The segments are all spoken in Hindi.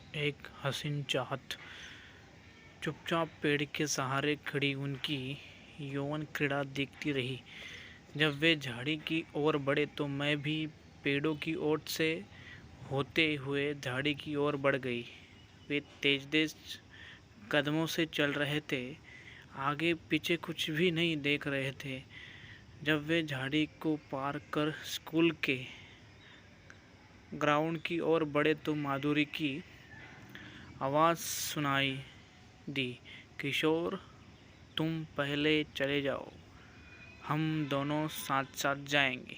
एक हसीन चाहत चुपचाप पेड़ के सहारे खड़ी उनकी यौवन क्रीड़ा देखती रही। जब वे झाड़ी की ओर बढ़े तो मैं भी पेड़ों की ओट से होते हुए झाड़ी की ओर बढ़ गई। वे तेज तेज कदमों से चल रहे थे, आगे पीछे कुछ भी नहीं देख रहे थे। जब वे झाड़ी को पार कर स्कूल के ग्राउंड की ओर बढ़े तो माधुरी की आवाज़ सुनाई दी, किशोर तुम पहले चले जाओ, हम दोनों साथ साथ जाएंगे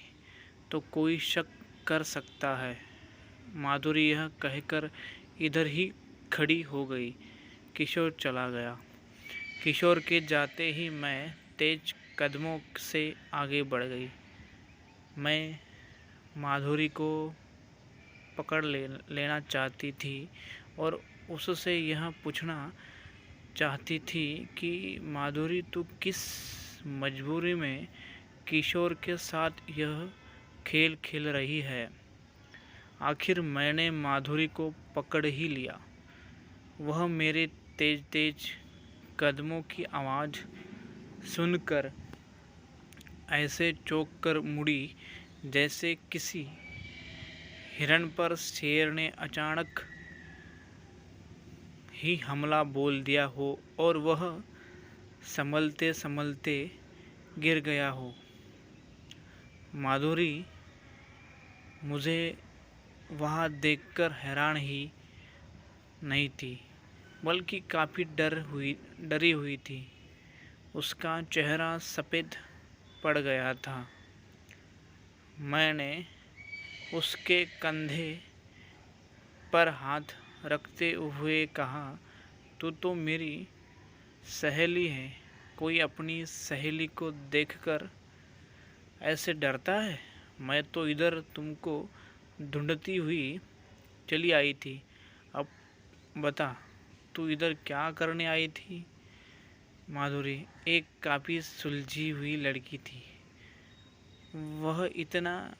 तो कोई शक कर सकता है। माधुरी यह कहकर इधर ही खड़ी हो गई। किशोर चला गया। किशोर के जाते ही मैं तेज कदमों से आगे बढ़ गई। मैं माधुरी को पकड़ लेना चाहती थी और उससे यह पूछना चाहती थी कि माधुरी तू किस मजबूरी में किशोर के साथ यह खेल खेल रही है। आखिर मैंने माधुरी को पकड़ ही लिया। वह मेरे तेज तेज कदमों की आवाज़ सुनकर ऐसे चौंक कर मुड़ी जैसे किसी हिरण पर शेर ने अचानक ही हमला बोल दिया हो और वह संभलते संभलते गिर गया हो। माधुरी मुझे वहाँ देखकर हैरान ही नहीं थी, बल्कि काफ़ी डरी हुई थी। उसका चेहरा सफ़ेद पड़ गया था। मैंने उसके कंधे पर हाथ रखते हुए कहा, तू तो मेरी सहेली है, कोई अपनी सहेली को देखकर ऐसे डरता है। मैं तो इधर तुमको ढूंढती हुई चली आई थी। अब बता, तू इधर क्या करने आई थी। माधुरी एक काफ़ी सुलझी हुई लड़की थी। वह इतना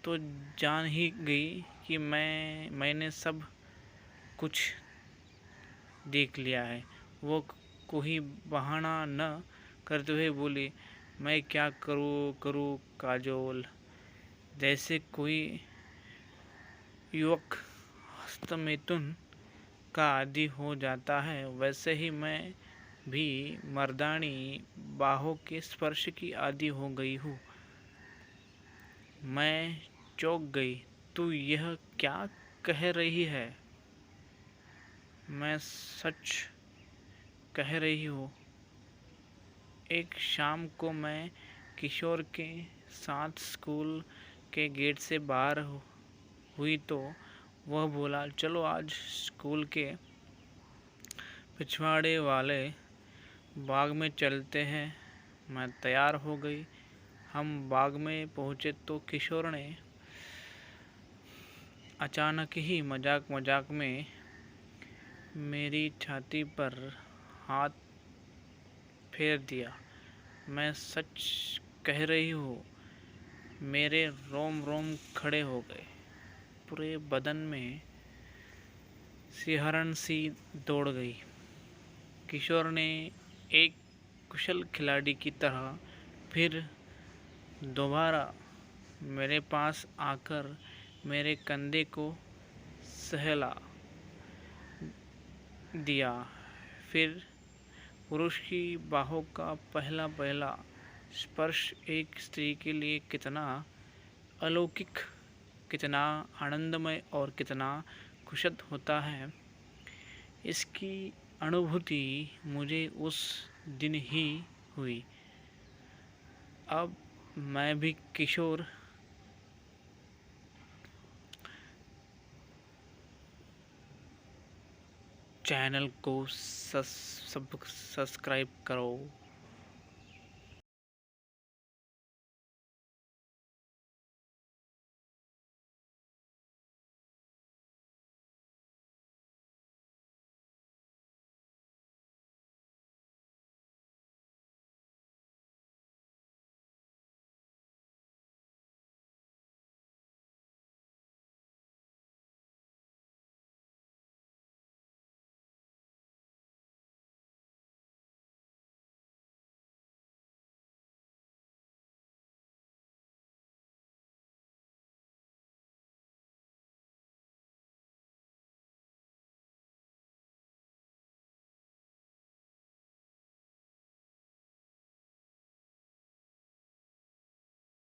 तो जान ही गई कि मैंने सब कुछ देख लिया है। वो कोई बहाना न करते हुए बोली, मैं क्या करूँ काजोल। जैसे कोई युवक हस्तमैथुन का आदी हो जाता है, वैसे ही मैं भी मर्दानी बाहों के स्पर्श की आदी हो गई हूँ। मैं चौंक गई। तू यह क्या कह रही है। मैं सच कह रही हूँ। एक शाम को मैं किशोर के साथ स्कूल के गेट से बाहर हुई तो वह बोला, चलो आज स्कूल के पिछवाड़े वाले बाग में चलते हैं। मैं तैयार हो गई। हम बाग में पहुँचे तो किशोर ने अचानक ही मजाक मजाक में मेरी छाती पर हाथ फेर दिया। मैं सच कह रही हूँ, मेरे रोम रोम खड़े हो गए। पूरे बदन में सिहरन सी दौड़ गई। किशोर ने एक कुशल खिलाड़ी की तरह फिर दोबारा मेरे पास आकर मेरे कंधे को सहला दिया। फिर पुरुष की बाहों का पहला पहला स्पर्श एक स्त्री के लिए कितना अलौकिक, कितना आनंदमय और कितना खुशद होता है, इसकी अनुभूति मुझे उस दिन ही हुई। अब मैं भी किशोर चैनल को सब्सक्राइब करो।